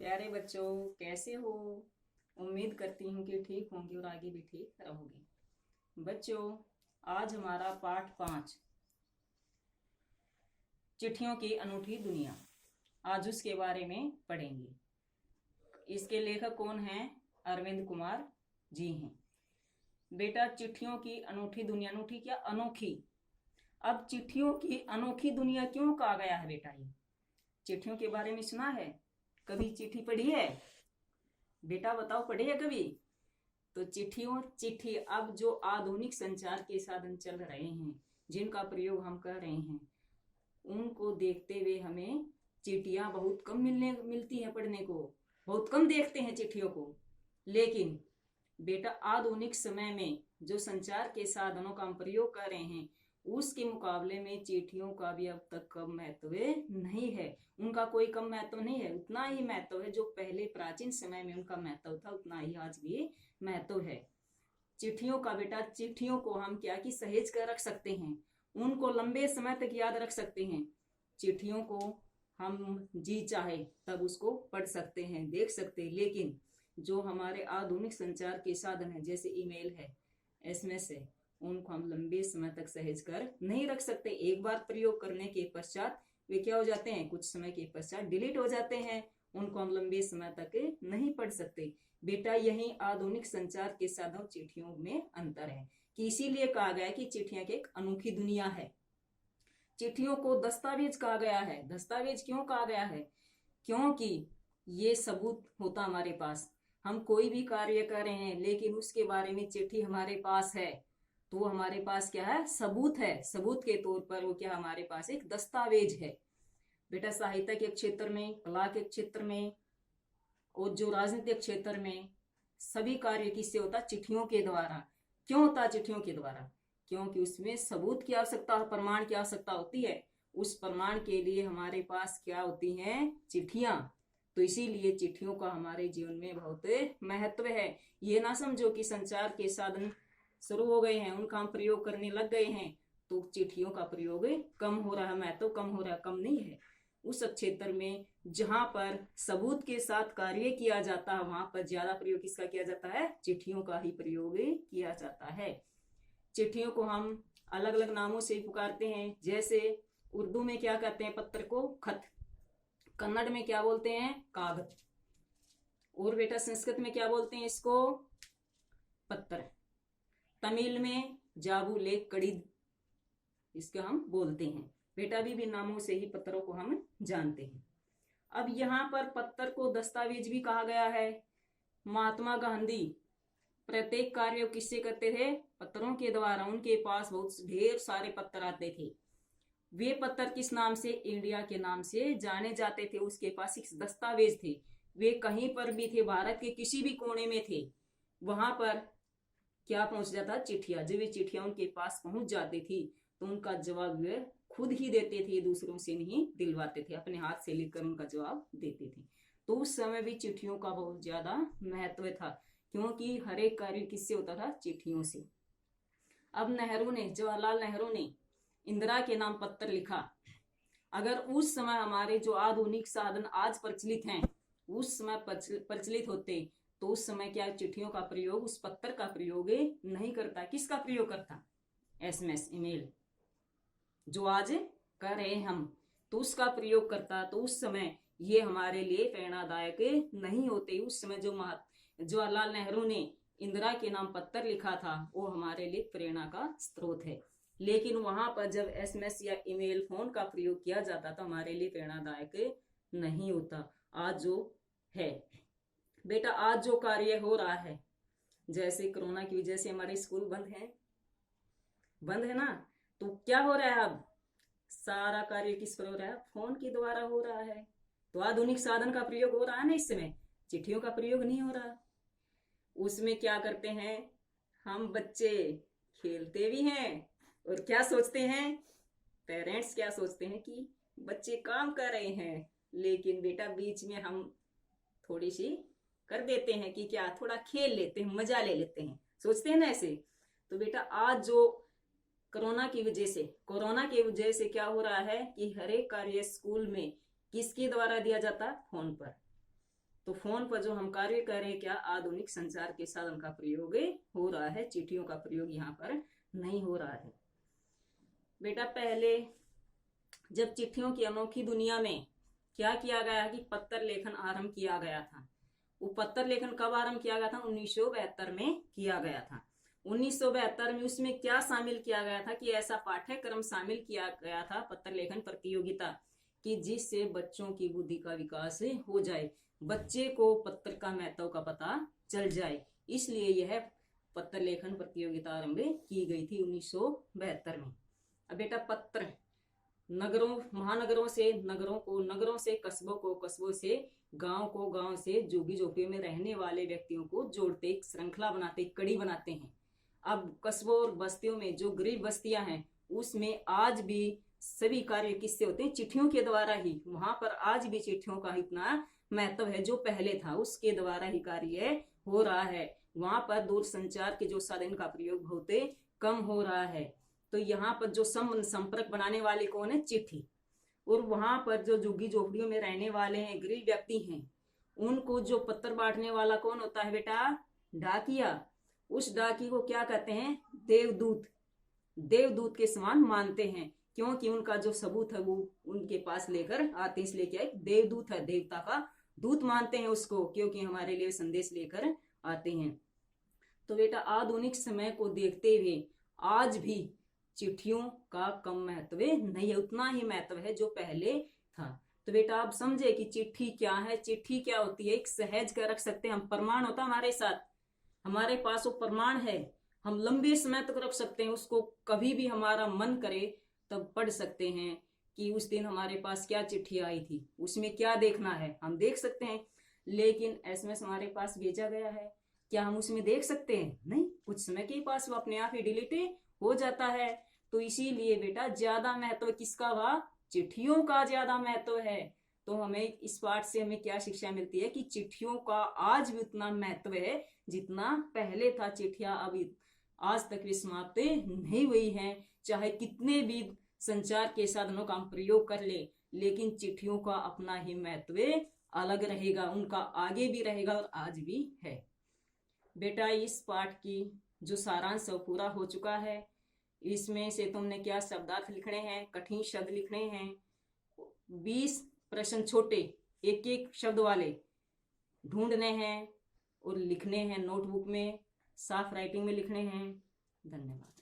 प्यारे बच्चों, कैसे हो? उम्मीद करती हूँ कि ठीक होंगे और आगे भी ठीक रहोगे। बच्चों, आज हमारा पाठ 5, चिट्ठियों की अनूठी दुनिया, आज उसके बारे में पढ़ेंगे। इसके लेखक कौन हैं? अरविंद कुमार जी हैं। बेटा, चिट्ठियों की अनूठी दुनिया, अनूठी क्या, अनोखी। अब चिट्ठियों की अनोखी दुनिया क्यों कहा गया है बेटा? ये चिट्ठियों के बारे में सुना है? कभी चिट्ठी पढ़ी है? बेटा बताओ, पढ़ी है कभी? तो चिट्ठी अब जो आधुनिक संचार के साधन चल रहे हैं, जिनका प्रयोग हम कर रहे हैं, उनको देखते हुए हमें चिट्ठियां बहुत कम मिलती हैं पढ़ने को। बहुत कम देखते हैं चिट्ठियों को। लेकिन बेटा, आधुनिक समय में जो संचार के साधनों का हम प्रयोग कर रहे हैं, उसके मुकाबले में चिट्ठियों का भी अब तक कम महत्व नहीं है। उनका कोई कम महत्व नहीं है, उतना ही महत्व है जो पहले प्राचीन समय में उनका महत्व था, उतना ही आज भी महत्व है। चिट्ठियों का बेटा, चिट्ठियों को हम क्या कि सहेज कर रख सकते हैं, उनको लंबे समय तक याद रख सकते हैं। चिट्ठियों को हम जी चाहे तब उसको पढ़ सकते हैं, देख सकते हैं। लेकिन जो हमारे आधुनिक संचार के साधन है, जैसे ईमेल है, एसएमएस है, उनको हम लंबे समय तक सहेज कर नहीं रख सकते। एक बार प्रयोग करने के पश्चात वे क्या हो जाते हैं, कुछ समय के पश्चात डिलीट हो जाते हैं। उनको हम लंबे समय तक नहीं पढ़ सकते। बेटा, यही आधुनिक संचार के साधन चिट्ठियों में अंतर है कि इसीलिए कहा गया कि चिट्ठियां की एक अनोखी दुनिया है। चिट्ठियों को दस्तावेज कहा गया है। दस्तावेज क्यों कहा गया है? क्योंकि ये सबूत होता हमारे पास। हम कोई भी कार्य कर रहे हैं लेकिन उसके बारे में चिट्ठी हमारे पास है, तो हमारे पास क्या है, सबूत है। सबूत के तौर पर वो क्या, हमारे पास एक दस्तावेज है। बेटा, साहित्य के क्षेत्र में, कला के क्षेत्र में और जो राजनीतिक क्षेत्र में, सभी कार्य किससे होता? चिट्ठियों के द्वारा। क्यों होता चिट्ठियों के द्वारा? क्योंकि उसमें सबूत की आवश्यकता, प्रमाण की आवश्यकता होती है। उस प्रमाण के लिए हमारे पास क्या होती हैं? चिट्ठियां। तो इसीलिए चिट्ठियों का हमारे जीवन में बहुत महत्व है। ये ना समझो कि संचार के साधन शुरू हो गए हैं, उनका हम प्रयोग करने लग गए हैं तो चिट्ठियों का प्रयोग कम हो रहा है, महत्व कम हो रहा है। कम नहीं है। उस क्षेत्र में जहां पर सबूत के साथ कार्य किया जाता है, वहां पर ज्यादा प्रयोग किसका किया जाता है? चिट्ठियों का ही प्रयोग किया जाता है। चिट्ठियों को हम अलग अलग नामों से पुकारते हैं। जैसे उर्दू में क्या कहते हैं पत्र को? खत। कन्नड़ में क्या बोलते हैं? कागज। और बेटा, संस्कृत में क्या बोलते हैं इसको? पत्र। तमिल में जाबू लेख कड़ी, इसके हम बोलते हैं। बेटा, भी नामों से ही पत्रों को हम जानते हैं। अब यहाँ पर पत्र को दस्तावेज भी कहा गया है। महात्मा गांधी प्रत्येक कार्य किससे करते थे? पत्रों के द्वारा। उनके पास बहुत ढेर सारे पत्र आते थे। वे पत्र किस नाम से? इंडिया के नाम से जाने जाते थे। उसके पास एक दस्तावेज थे। वे कहीं पर भी थे, भारत के किसी भी कोने में थे, वहां पर क्या पहुंच जाता? चिट्ठियां। जब ये चिट्ठियां उनके पास पहुंच जाती थी तो उनका जवाब वे खुद ही देते थे, दूसरों से नहीं दिलवाते थे, अपने हाथ से लिखकर उनका जवाब देते थे। तो उस समय भी चिट्ठियों का बहुत ज्यादा महत्व था, क्योंकि हर एक कार्य किससे होता था? चिट्ठियों से। अब जवाहरलाल नेहरू ने इंदिरा के नाम पत्र लिखा। अगर उस समय हमारे जो आधुनिक साधन आज प्रचलित हैं उस समय प्रचलित होते तो उस समय क्या, चिट्ठियों का प्रयोग, उस पत्र का प्रयोग नहीं करता। किसका प्रयोग करता? एसएमएस, ईमेल, जो आज कर रहे हैं हम, तो उसका प्रयोग करता। तो उस समय ये हमारे लिए प्रेरणादायक नहीं होते। उस समय जो जवाहरलाल नेहरू ने इंदिरा के नाम पत्र लिखा था, वो हमारे लिए प्रेरणा का स्रोत है। लेकिन वहां पर जब एसएमएस या ईमेल, फोन का प्रयोग किया जाता तो हमारे लिए प्रेरणादायक नहीं होता। आज जो है बेटा, आज जो कार्य हो रहा है, जैसे कोरोना की वजह से हमारे स्कूल बंद है ना, तो क्या हो रहा है? अब सारा कार्य किस पर हो रहा है? फोन के द्वारा हो रहा है। तो आधुनिक साधन का प्रयोग हो रहा है ना, इस समय चिट्ठियों का प्रयोग नहीं हो रहा। उसमें क्या करते हैं हम बच्चे? खेलते भी हैं और क्या सोचते हैं, पेरेंट्स क्या सोचते हैं कि बच्चे काम कर रहे हैं, लेकिन बेटा बीच में हम थोड़ी सी कर देते हैं कि क्या, थोड़ा खेल लेते हैं, मजा ले लेते हैं, सोचते हैं ना ऐसे। तो बेटा, आज जो कोरोना की वजह से क्या हो रहा है कि हर एक कार्य स्कूल में किसके द्वारा दिया जाता? फोन पर। तो फोन पर जो हम कार्य कर रहे हैं, क्या आधुनिक संचार के साधन का प्रयोग हो रहा है, चिट्ठियों का प्रयोग यहाँ पर नहीं हो रहा है। बेटा पहले जब चिट्ठियों की अनोखी दुनिया में क्या किया गया कि पत्र लेखन आरंभ किया गया था। वो पत्र लेखन कब आरंभ किया गया था? 1972 में किया गया था। 1972 में उसमें क्या शामिल किया गया था कि ऐसा पाठ्यक्रम शामिल किया गया था, पत्र लेखन प्रतियोगिता, कि जिससे बच्चों की बुद्धि का विकास हो जाए, बच्चे को पत्र का महत्व का पता चल जाए। इसलिए यह पत्र लेखन प्रतियोगिता आरंभ की गई थी 1972 में। अब बेटा पत्र नगरों महानगरों से नगरों को, नगरों से कस्बों को, कस्बों से गांव को, गांव से झुग्गी झोपड़ियों में रहने वाले व्यक्तियों को जोड़ते, एक श्रृंखला बनाते, एक कड़ी बनाते हैं। अब कस्बों और बस्तियों में जो गरीब बस्तियां हैं उसमें आज भी सभी कार्य किससे होते हैं? चिट्ठियों के द्वारा ही। वहां पर आज भी चिट्ठियों का इतना महत्व है, जो पहले था उसके द्वारा ही कार्य हो रहा है। वहां पर दूर संचार के जो साधन का प्रयोग बहुत कम हो रहा है। तो यहाँ पर जो संपर्क बनाने वाले कौन है? चिट्ठी। और वहां पर जो झुग्गी झोपड़ियों में रहने वाले हैं, गरीब व्यक्ति हैं, उनको जो पत्र बांटने वाला कौन होता है बेटा? डाकिया। उस डाकी को क्या कहते हैं? देवदूत। देवदूत के समान मानते हैं, क्योंकि उनका जो सबूत है वो उनके पास लेकर आते, इसलिए क्या है? देवदूत है, देवता का दूत मानते हैं उसको, क्योंकि हमारे लिए संदेश लेकर आते हैं। तो बेटा आधुनिक समय को देखते हुए आज भी चिट्ठियों का कम महत्व नहीं है, उतना ही महत्व है जो पहले था। तो बेटा आप समझे कि चिट्ठी क्या है, चिट्ठी क्या होती है। एक सहज कर रख सकते हैं हम, प्रमाण होता हमारे साथ, हमारे पास वो प्रमाण है, हम लंबे समय तक रख सकते हैं उसको, कभी भी हमारा मन करे तब पढ़ सकते हैं कि उस दिन हमारे पास क्या चिट्ठी आई थी, उसमें क्या देखना है हम देख सकते हैं। लेकिन एसएमएस हमारे पास भेजा गया है, क्या हम उसमें देख सकते हैं? नहीं, कुछ समय के पास वो अपने आप ही डिलीट हो जाता है। तो इसीलिए बेटा ज्यादा महत्व किसका हुआ? चिट्ठियों का ज्यादा महत्व है। तो हमें इस पाठ से हमें क्या शिक्षा मिलती है कि चिट्ठियों का आज भी उतना महत्व है जितना पहले था। चिट्ठियां अभी आज तक भी समाप्त नहीं हुई हैं, चाहे कितने भी संचार के साधनों का हम प्रयोग कर ले, लेकिन चिट्ठियों का अपना ही महत्व अलग रहेगा, उनका आगे भी रहेगा और आज भी है। बेटा इस पाठ की जो सारांश है पूरा हो चुका है। इसमें से तुमने क्या शब्दार्थ लिखने हैं, कठिन शब्द लिखने हैं, 20 प्रश्न छोटे एक एक शब्द वाले ढूंढने हैं और लिखने हैं, नोटबुक में साफ राइटिंग में लिखने हैं। धन्यवाद।